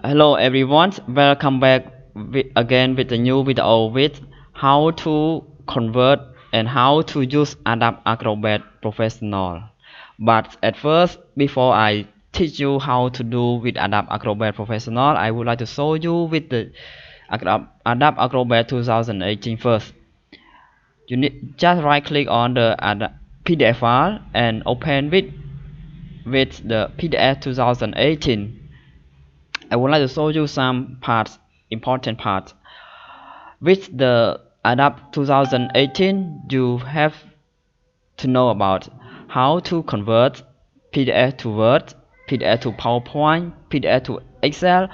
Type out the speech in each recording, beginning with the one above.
Hello everyone, welcome back again with a new video with how to convert and how to use Adobe Acrobat Professional. But at first, before I teach you how to do with Adobe Acrobat Professional, I would like to show you with the Adobe Acrobat 2018 first. You need just right click on the PDF file and open with the PDF 2018. I would like to show you some parts, important parts. With the Adobe 2018, you have to know about how to convert PDF to Word, PDF to PowerPoint, PDF to Excel,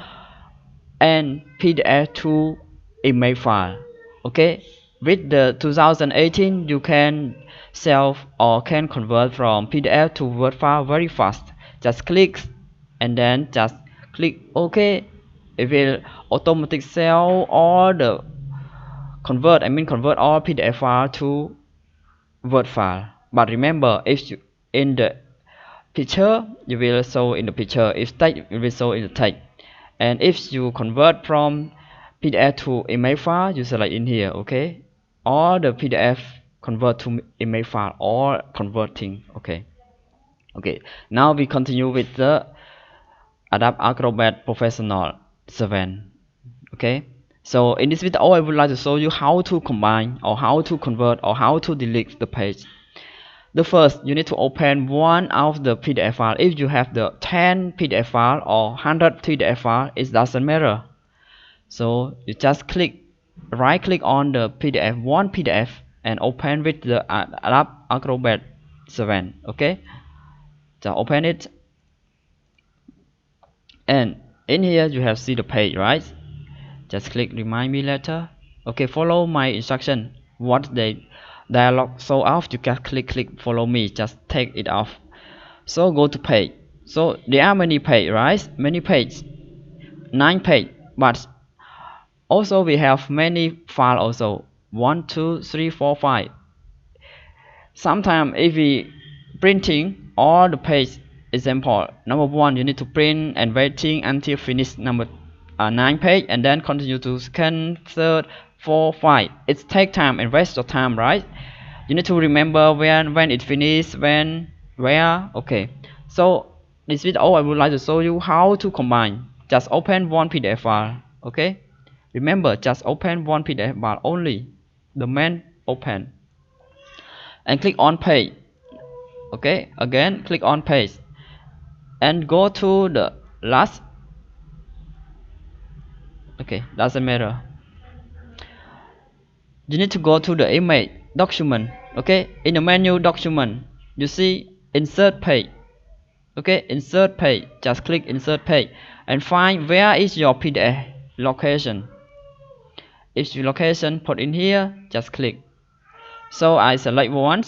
and PDF to image file. Okay, with the 2018, you can save or can convert from PDF to Word file very fast. Just click and then just click OK. It will automatically save all the convert all PDF file to Word file. But remember, if you in the picture, you will show in the picture. If text, it will show in the text. And if you convert from PDF to image file, you select in here. Okay, all the PDF convert to image file or converting. Okay. Now we continue with the Adobe Acrobat Professional 7. Okay, so in this video I would like to show you how to combine or how to convert or how to delete the page. The first, you need to open one of the PDF file. If you have the 10 PDF file or 100 PDF file, it doesn't matter. So you just right click on the PDF, one PDF, and open with the Adobe Acrobat 7. Okay, so open it, and in here you have see the page, right? Just click remind me later. Okay, follow my instruction. What the dialog show off, you can click follow me, just take it off. So go to page. So there are many page, right? Many page, 9 page, but also we have many file also, 1 2 3 4 5. Sometimes if we printing all the page, example number 1, you need to print and waiting until finish number 9 page, and then continue to second, third, 4, 5. It take time and waste of time, right? You need to remember when it finish, where. Okay, so this video I would like to show you how to combine. Just open one PDF file. Okay, remember, just open one PDF file only, the main open, and click on page. Okay, again click on page and go to the last. Okay, doesn't matter. You need to go to the image document. Okay, in the menu document, you see insert page. Okay, insert page, just click insert page and find where is your PDF location. If your location put in here, just click. So I select one,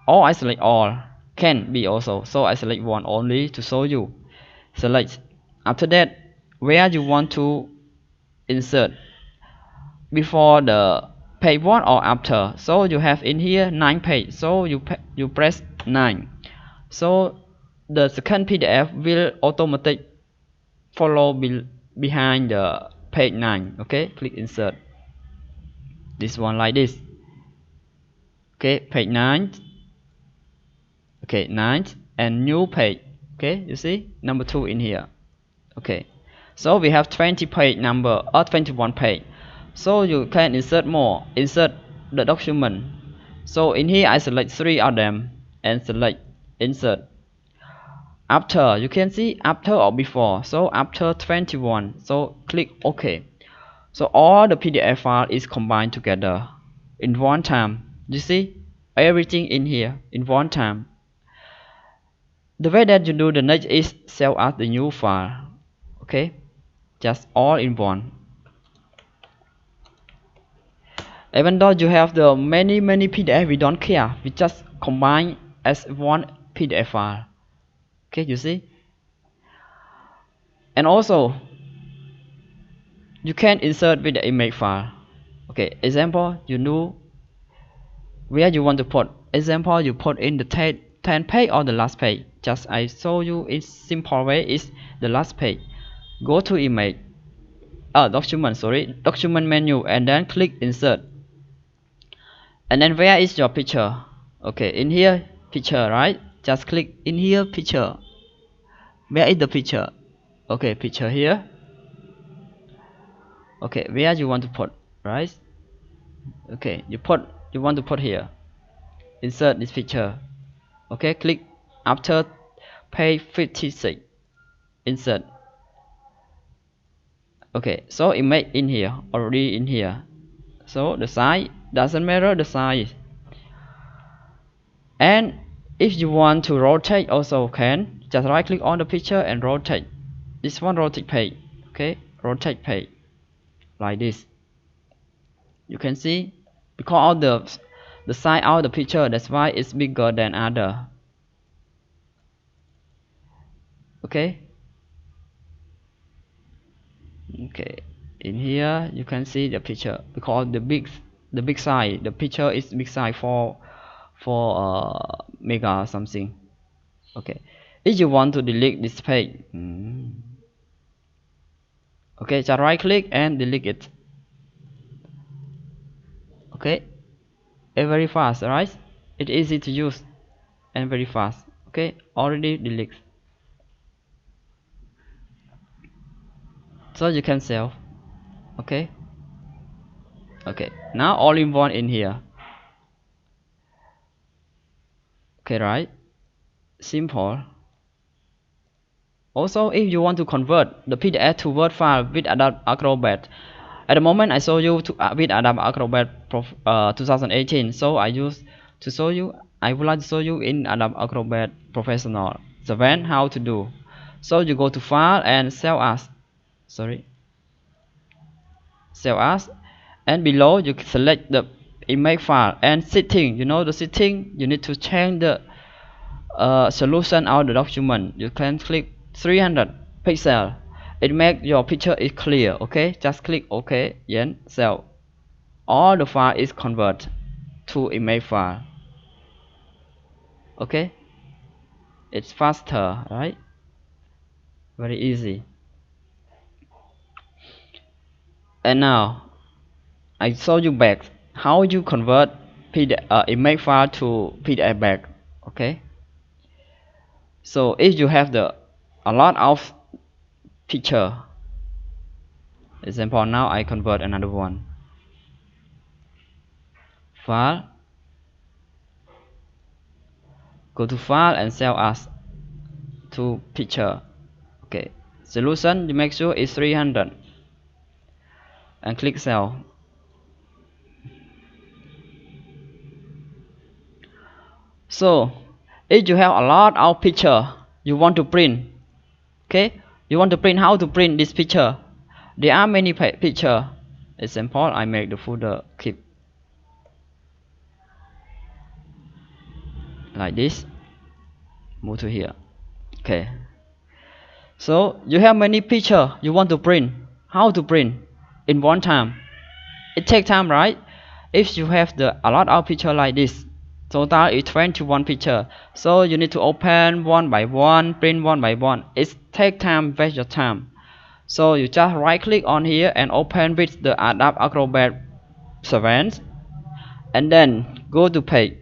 or I select all, can be also. So I select one only to show you. Select. After that, where you want to insert, before the page 1 or after. So you have in here 9 page, so you press 9. So the second PDF will automatically follow behind the page 9. Okay, click insert this one like this. Okay, page 9. Okay, 9 and new page. Okay, you see number 2 in here. Okay, so we have 20 page number or 21 page. So you can insert more, insert the document. So in here I select 3 of them and select insert. After, you can see after or before. So after 21, so click OK. So all the PDF file is combined together in one time. You see everything in here in one time. The way that you do the next is save as the new file. Okay, just all in one. Even though you have the many PDF, we don't care. We just combine as one PDF file. Okay, you see. And also, you can insert with the image file. Okay, example, you know where you want to put. Example, you put in the 10 page or the last page. Just I show you in simple way is the last page. go to image, document, sorry, document menu, and then click insert. And then where is your picture? Okay, in here, picture, right? Just click in here, picture. Where is the picture? Okay, picture here. Okay, where you want to put, right? Okay, you want to put here. Insert this picture. Okay, click after page 56. Insert. Okay, so image in here, already in here. So the size doesn't matter, the size. And if you want to rotate also can, just right click on the picture and rotate. This one rotate page. Okay, rotate page like this. You can see because of the size of the picture, that's why it's bigger than other. Okay. Okay, in here you can see the picture because the big size, the picture is big size for mega something. Okay, if you want to delete this page, okay, just right click and delete it. Okay, it's very fast, right? It's easy to use and very fast. Okay, already delete, so you can save. Okay. Okay, now all in one in here. Okay, right? Simple. Also, if you want to convert the PDF to Word file with Adobe Acrobat, at the moment I show you with Adobe Acrobat 2018. So I use to show you. I would like to show you in Adobe Acrobat Professional. So then how to do? So you go to File and Save As. Sorry, Save As, and below you select the image file and setting. You know the setting. You need to change the solution of the document. You can click 300 pixel. It makes your picture is clear. Okay, just click OK. Then so all the file is converted to image file. Okay, it's faster, right? Very easy. And now I show you back how you convert image file to PDF back. Okay, so if you have a lot of picture, example, now I convert another one. File, go to File and Save As to picture. Okay, solution, you make sure it's 300 and click Save. So if you have a lot of picture you want to print, okay, you want to print, how to print this picture? There are many picture. Example, I make the folder keep like this. Move to here. Okay, so you have many picture you want to print. How to print in one time? It takes time, right? If you have a lot of picture like this, total is 21 picture, so you need to open one by one, print one by one. It takes time, waste your time. So you just right click on here and open with the Adobe Acrobat 7, and then go to page.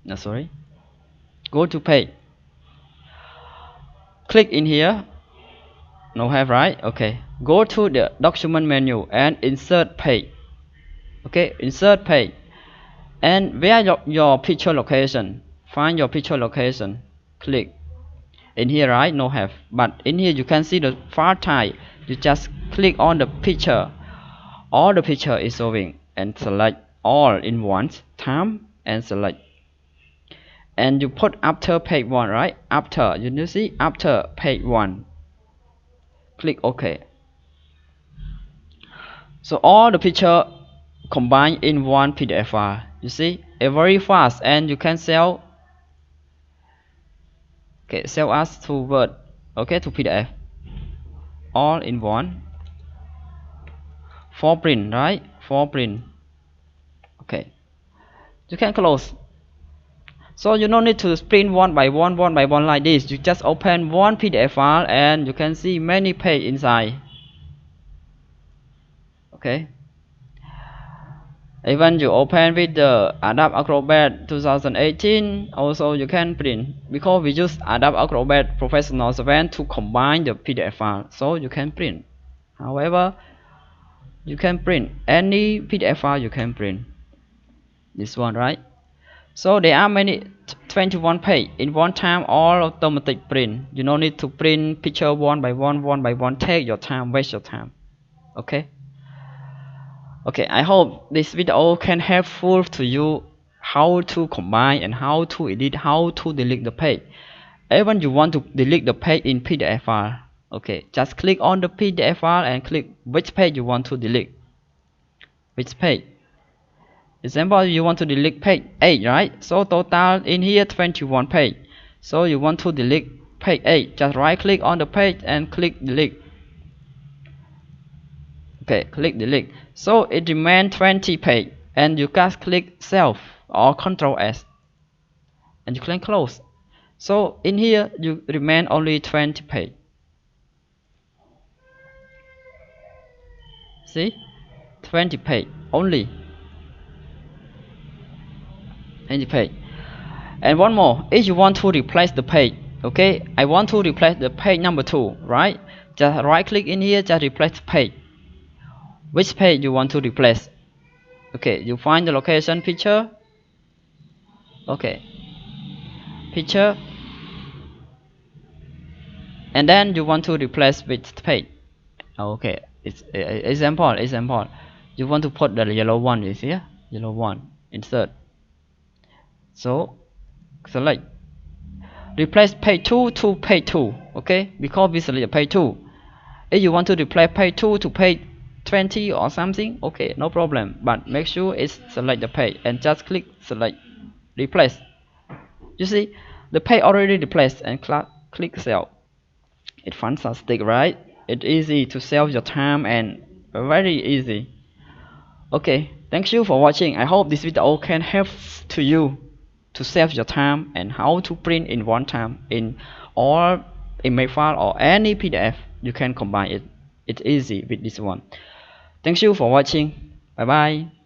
No, sorry, go to page. Click in here. No have, right? Okay, go to the document menu and insert page. Okay, insert page, and where your picture location, find your picture location, click in here, right? No have, but in here you can see the file type. You just click on the picture, all the picture is showing, and select all in one time and select, and you put after page 1, right? After, you see after page 1, click OK. So all the picture combined in one PDF file. You see, it's very fast, and you can sell. Okay, sell as to Word. Okay, to PDF. All in one. For print, right? For print. Okay, you can close. So you don't need to print one by one like this. You just open one PDF file and you can see many pages inside. Okay. Even you open with the Adobe Acrobat 2018, also you can print, because we use Adobe Acrobat Professional 7 to combine the PDF file, so you can print. However, you can print any PDF file, you can print this one, right? So there are many 21 pages in one time, all automatic print. You don't need to print picture one by one. Take your time, waste your time. Okay. Okay, I hope this video can helpful to you how to combine and how to edit, how to delete the page. Even you want to delete the page in PDF file. Okay, just click on the PDF file and click which page you want to delete. Which page? Example, you want to delete page 8, right? So total in here 21 page. So you want to delete page 8. Just right click on the page and click delete. Okay, click delete. So it remains 20 page, and you just click save or Control S, and you click close. So in here you remain only 20 page. See, 20 page only. 20 page. And one more, if you want to replace the page, okay, I want to replace the page number 2, right? Just right click in here, just replace page. Which page you want to replace? Okay, you find the location picture. Okay, picture, and then you want to replace with page. Okay, it's example. You want to put the yellow one is here, yellow one, insert. So select replace page 2 to page 2. Okay, because we select page 2. If you want to replace page 2 to page 20 or something, okay, no problem, but make sure it's select the page and just click select replace. You see the page already replaced, and click save. It's fantastic, right? It's easy to save your time and very easy. Okay, thank you for watching. I hope this video can help to you to save your time and how to print in one time in all image file or any PDF. You can combine it. It's easy with this one. Thank you for watching. Bye bye.